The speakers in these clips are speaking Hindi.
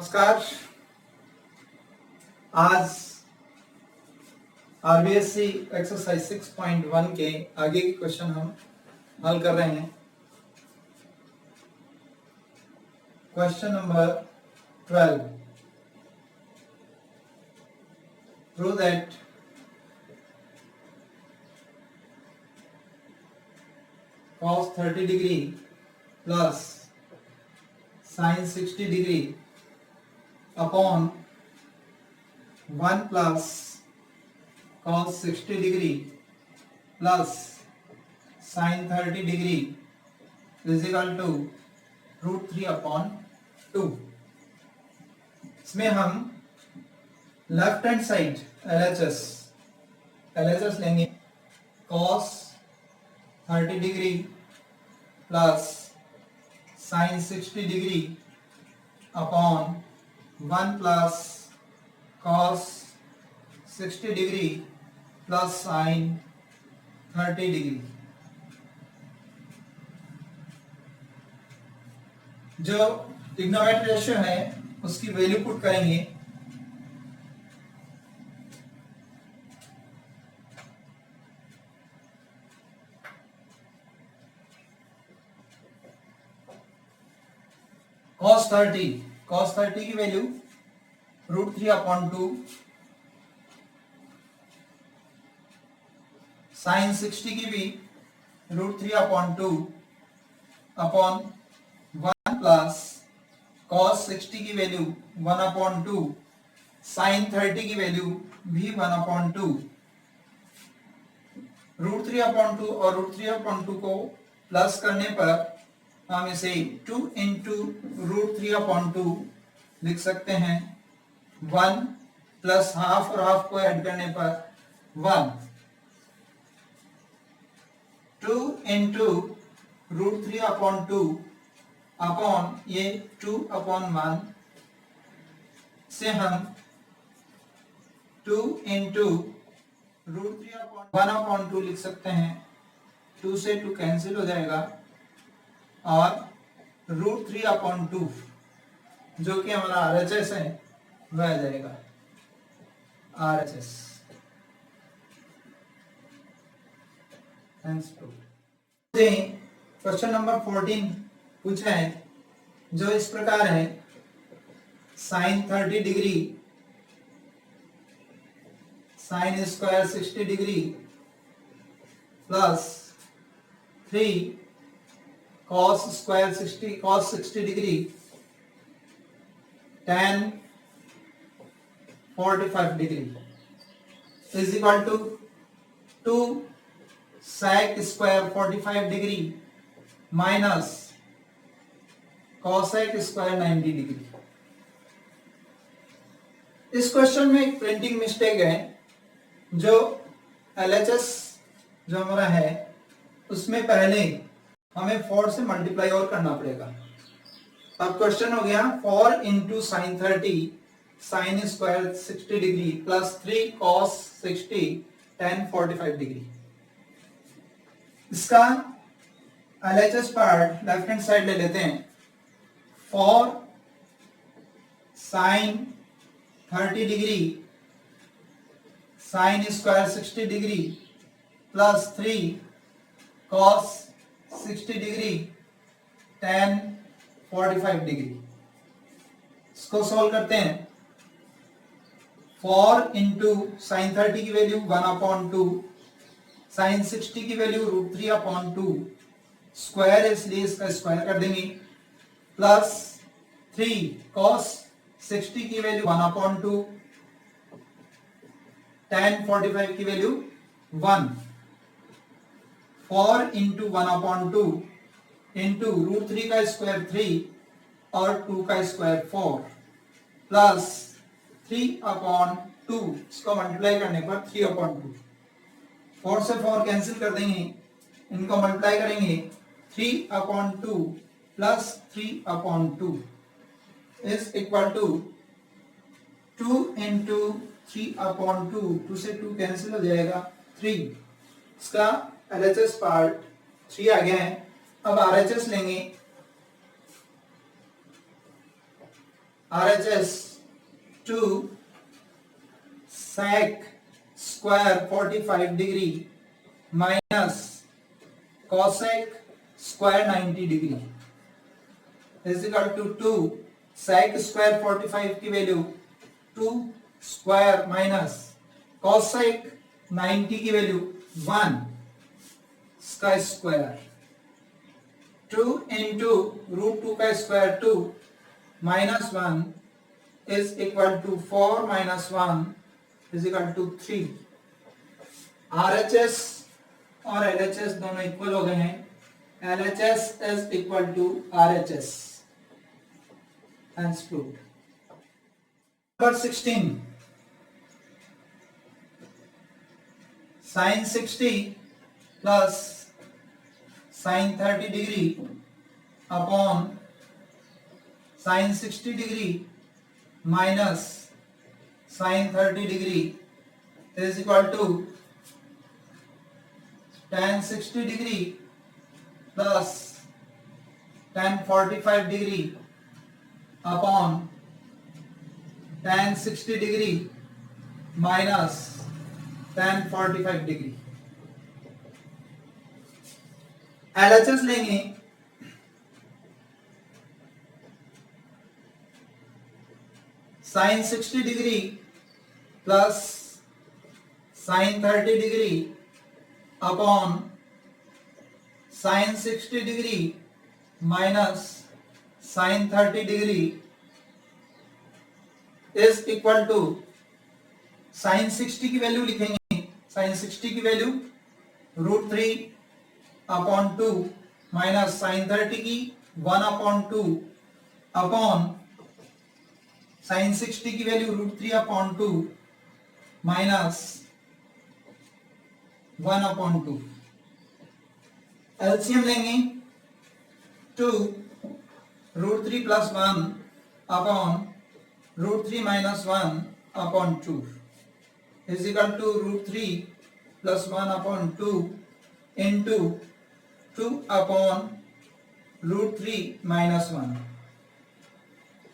नमस्कार। आज आरबीएससी एक्सरसाइज 6.1 के आगे के क्वेश्चन हम हल कर रहे हैं। Question number 12, prove that cos 30 degree plus sin 60 degree upon 1 plus cos 60 degree plus sin 30 degree is equal to √3 upon 2। इसमें हम लेफ्ट हैंड साइड LHS लेंगे। cos 30 degree plus sin 60 degree upon 1 plus cos 60 degree plus sin 30 degree. जो ट्रिग्नोमेट्री रेशियो है उसकी वैल्यू पुट करेंगे। cos 30 की वैल्यू √3 अपॉन 2, sin 60 की भी √3 अपॉन 2 अपॉन 1 प्लस cos 60 की वैल्यू 1 अपॉन 2, sin 30 की वैल्यू भी 1 अपॉन 2। √3 अपॉन 2 और √3 अपॉन 2 को प्लस करने पर हम इसे 2 इंटू √3 अपॉन 2 लिख सकते हैं। 1 प्लस हाफ और हाफ को ऐड करने पर 1, 2 इंटू √3 अपॉन 2 अपॉन ये 2 अपॉन 1 से हम 2 इंटू √3 अपॉन 1 अपॉन 2 लिख सकते हैं। 2 से 2 कैंसिल हो जाएगा और √3 अपॉन 2 जो कि हमारा RHS है वह आ जाएगा RHS। क्वेश्चन नंबर 14 पूछा है जो इस प्रकार है। sin 30 degree sin square 60 degree plus 3 cos square 60 degree tan 45 degree is equal to 2 sec square 45 degree minus cosec square 90 degree. इस क्वेश्चन में एक प्रिंटिंग मिस्टेक है। जो LHS जो हमारा है उसमें पहले हमें 4 से मल्टीप्लाई और करना पड़ेगा। अब क्वेश्चन हो गया 4 into sine 30 sine square 60 degree plus 3 cos 60 tan 45 degree. इसका LHS part left hand side ले लेते हैं। 4 sine 30 degree sine square 60 degree plus 3 cos 60 degree tan 45 degree. इसको सॉल्व करते हैं। 4 इंटू साइन 30 की वैल्यू 1 अपॉन 2, साइन 60 की वैल्यू √3 अपॉन 2, स्क्वायर इसलिए इसका स्क्वायर कर देंगे, प्लस 3 cos 60 की वैल्यू 1 अपॉन 2, tan 45 की वैल्यू 1, 4 इंटू 1 अपॉन 2 इंटू √3 का स्क्वायर 3 और 2 का स्क्वायर 4 प्लस 3 अपॉन 2, इसको मल्टीप्लाई करने पर 3 अपॉन 2, 4 से 4 कैंसिल कर देंगे, इनको मल्टीप्लाई करेंगे 3 upon 2 plus 3 upon 2 is equal to 2 into 3 upon 2, 2 से 2 कैंसिल हो जाएगा 3। इसका LHS पार्ट 3 आ गया है। अब RHS लेंगे। RHS 2 sec square 45 degree minus cosec square 90 degree is equal to 2 sec square 45 की वैल्यू 2 स्क्वायर माइनस cosec 90 की वैल्यू 1 का स्क्वायर 2 into root 2 का square 2 minus 1 is equal to 4 minus 1 is equal to 3. RHS और LHS दोनों इक्वल हो गए हैं. LHS is equal to RHS. Hence proved. Number 16. Sin 60 plus sin 30 degree upon sin 60 degree minus sin 30 degree is equal to tan 60 degree plus tan 45 degree upon tan 60 degree minus tan 45 degree. LHS लेंगे sin 60 degree plus sin 30 degree upon sin 60 degree minus sin 30 degree is equal to sin 60 की वैल्यू लिखेंगे. sin 60 की वैल्यू √3 upon 2 minus sin 30 की 1 upon 2 upon sin 60 की value √3 upon 2 minus 1 upon 2. LCM लेंगे 2 √3 plus 1 upon √3 minus 1 upon 2 is equal to √3 plus 1 upon 2 into 2 upon √3 minus 1.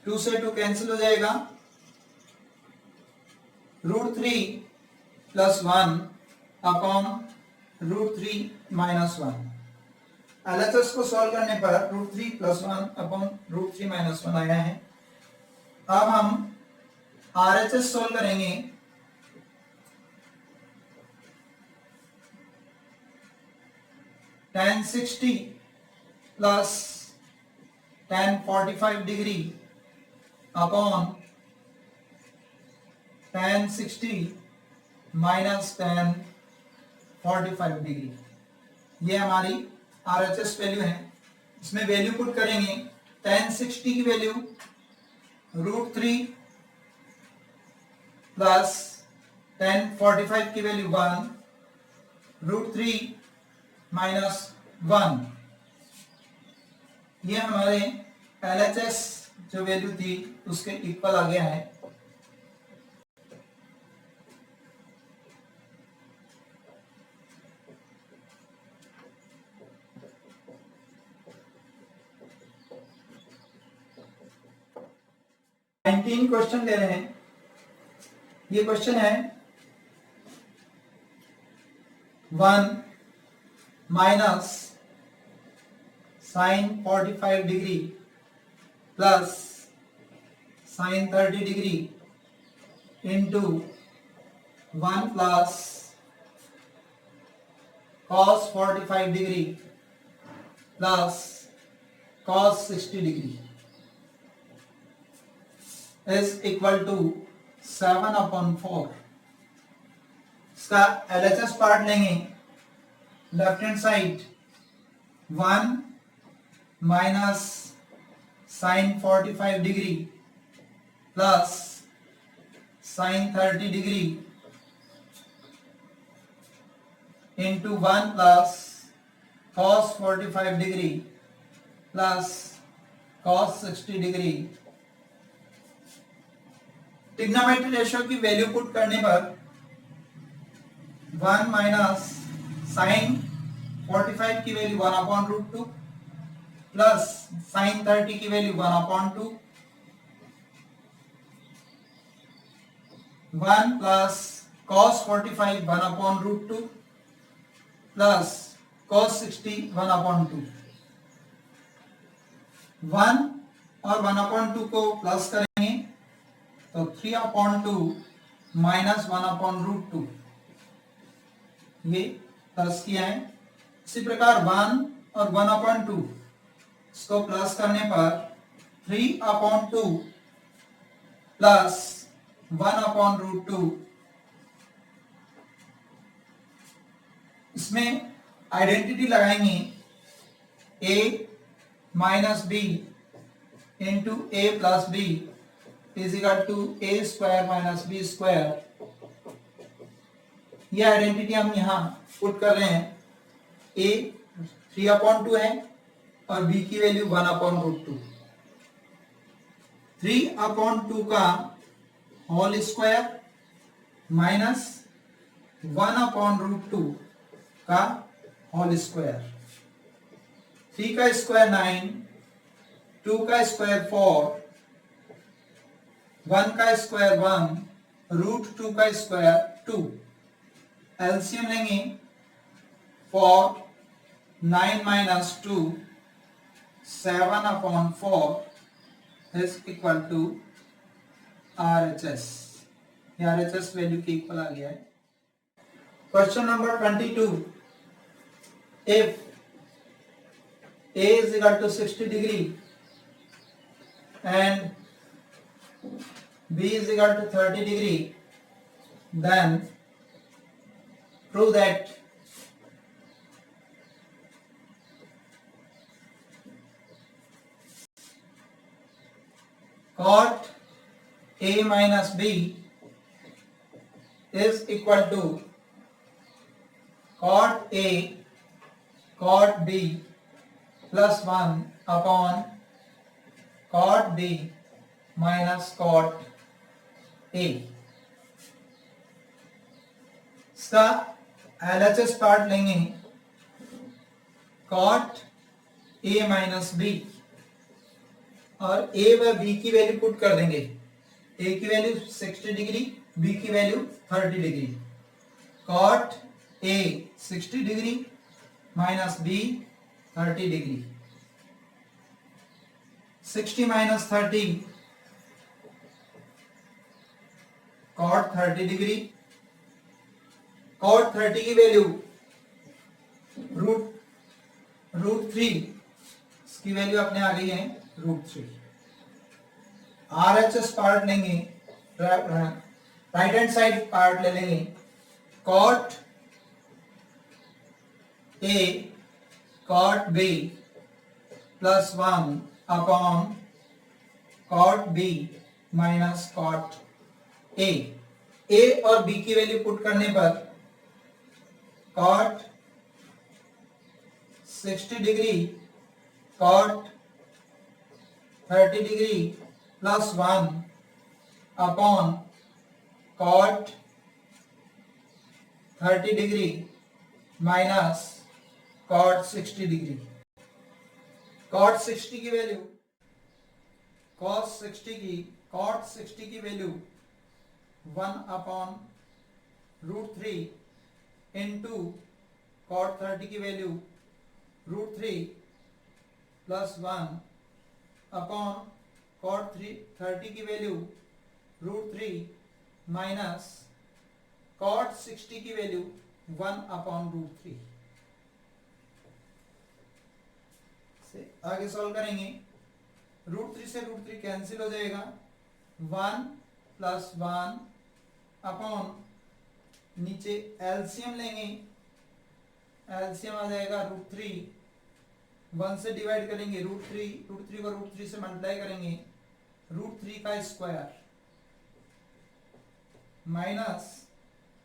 2 से 2 कैंसिल हो जाएगा. √3 plus 1 upon √3 minus 1. LHS को सॉल्व करने पर √3 plus 1 upon √3 minus 1 आया है. अब हम RHS सॉल्व करेंगे. tan 60 plus tan 45 degree upon tan 60 minus tan 45 degree. ये हमारी RHS वैल्यू है. इसमें वैल्यू पुट करेंगे. tan 60 की वैल्यू √3 प्लस tan 45 की वैल्यू 1 √3 माइनस 1. ये हमारे LHS जो वैल्यू थी उसके इक्वल आ गया है. क्वेश्चन ले रहे हैं. ये क्वेश्चन है 1 minus sine 45 degree plus sine 30 degree into 1 plus cos 45 degree plus cos 60 degree is equal to 7 upon 4. इसका LHS पार्ट लेंगे. Left hand side 1 minus sine 45 degree plus sine 30 degree into 1 plus cos 45 degree plus cos 60 degree. Trigonometry ratio की वैल्यू पुट करने पर 1 माइनस साइन 45 की वैल्यू 1 अपॉन √2 प्लस साइन 30 की value 1 upon 2 1 plus cos 45 1 upon root 2 plus cos 60 1 upon 2। 1 और 1 अपॉन 2 को प्लस करेंगे तो 3 अपॉन 2 माइनस 1 अपॉन रूट 2, ये प्लस किया है। इसी प्रकार 1 और 1 अपॉन 2 इसको प्लस करने पर 3 अपॉन 2 प्लस 1 अपॉन रूट 2। इसमें आइडेंटिटी लगाएंगे a minus B into A plus B is equal to A square minus B square. ये आइडेंटिटी हम यहाँ पुट कर रहे हैं। a 3 अपॉन 2 है और b की वैल्यू 1 अपॉन रूट 2। 3 अपॉन 2 का whole square minus 1 upon root 2 का होल स्क्वायर। 3 का स्क्वायर 9, 2 का स्क्वायर 4, 1 का स्क्वायर 1, रूट 2 का स्क्वायर 2। एलसीएम लेंगे 4 9 माइनस 2 7 upon 4 is equal to RHS। RHS value के इक्वल आ गया है। Question number 22, if A is equal to 60 degree and B is equal to 30 degree, then prove that cot A minus B is equal to cot A cot B plus 1 upon cot B minus cot A। इसका LHS पार्ट लेंगे cot A माइनस B और A व B की वैल्यू पुट कर देंगे। A की वैल्यू 60 डिग्री, B की value 30 degree. cot A 60 degree minus B 30 degree. 60 minus 30 cot 30 degree. cot 30 की वैल्यू रूट 3, इसकी वैल्यू अपने आ गई है रूट 3। RHS पार्ट लेंगे, राइट हैंड साइड पार्ट ले लेंगे। cot A cot B plus 1 upon cot B minus cot A। A और B की वैल्यू पुट करने पर cot 60 degree cot 30 degree plus 1 upon cot 30 degree minus cot 60 degree. cot 60 की वैल्यू cot 60 की value 1 upon root 3 into cot 30 की value root 3 plus 1 upon cot 30 की वैल्यू रूट 3 माइनस cot 60 की वैल्यू 1 अपॉन रूट 3 से आगे सॉल्व करेंगे। रूट 3 से रूट 3 कैंसिल हो जाएगा। 1 प्लस 1 अपॉन नीचे एलसीएम लेंगे, एलसीएम आ जाएगा रूट 3। 1 से डिवाइड करेंगे रूट 3 को रूट 3 से मल्टीप्लाई करेंगे रूट 3 का स्क्वायर माइनस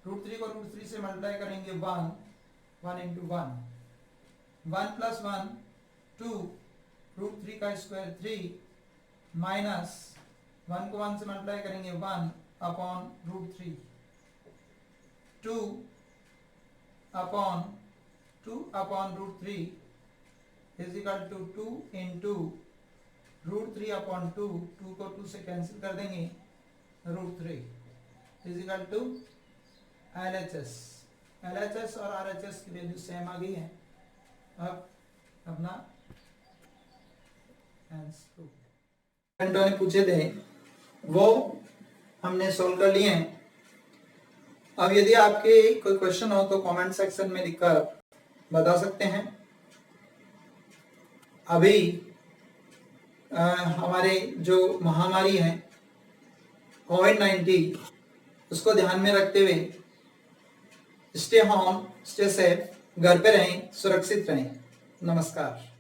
रूट 3 को रूट 3 से मल्टीप्लाई करेंगे 1 इंटू 1 प्लस 1 2 रूट 3 का स्क्वायर 3 माइनस 1 को 1 से मल्टीप्लाई करेंगे 1 upon root 3 2 upon root 3 is equal to 2 into root 3 upon 2 को 2 से कैंसिल कर देंगे root 3 is equal to LHS और RHS की वैल्यू सेम आ गई है। अब अपना आंसर ने पूछे थे वो हमने सोल्व कर लिए हैं। अब यदि आपके कोई क्वेश्चन हो तो कमेंट सेक्शन में लिखकर बता सकते हैं। अभी हमारे जो महामारी है कोविड-19 उसको ध्यान में रखते हुए स्टे होम, स्टे सेफ, घर पे रहें, सुरक्षित रहें। नमस्कार।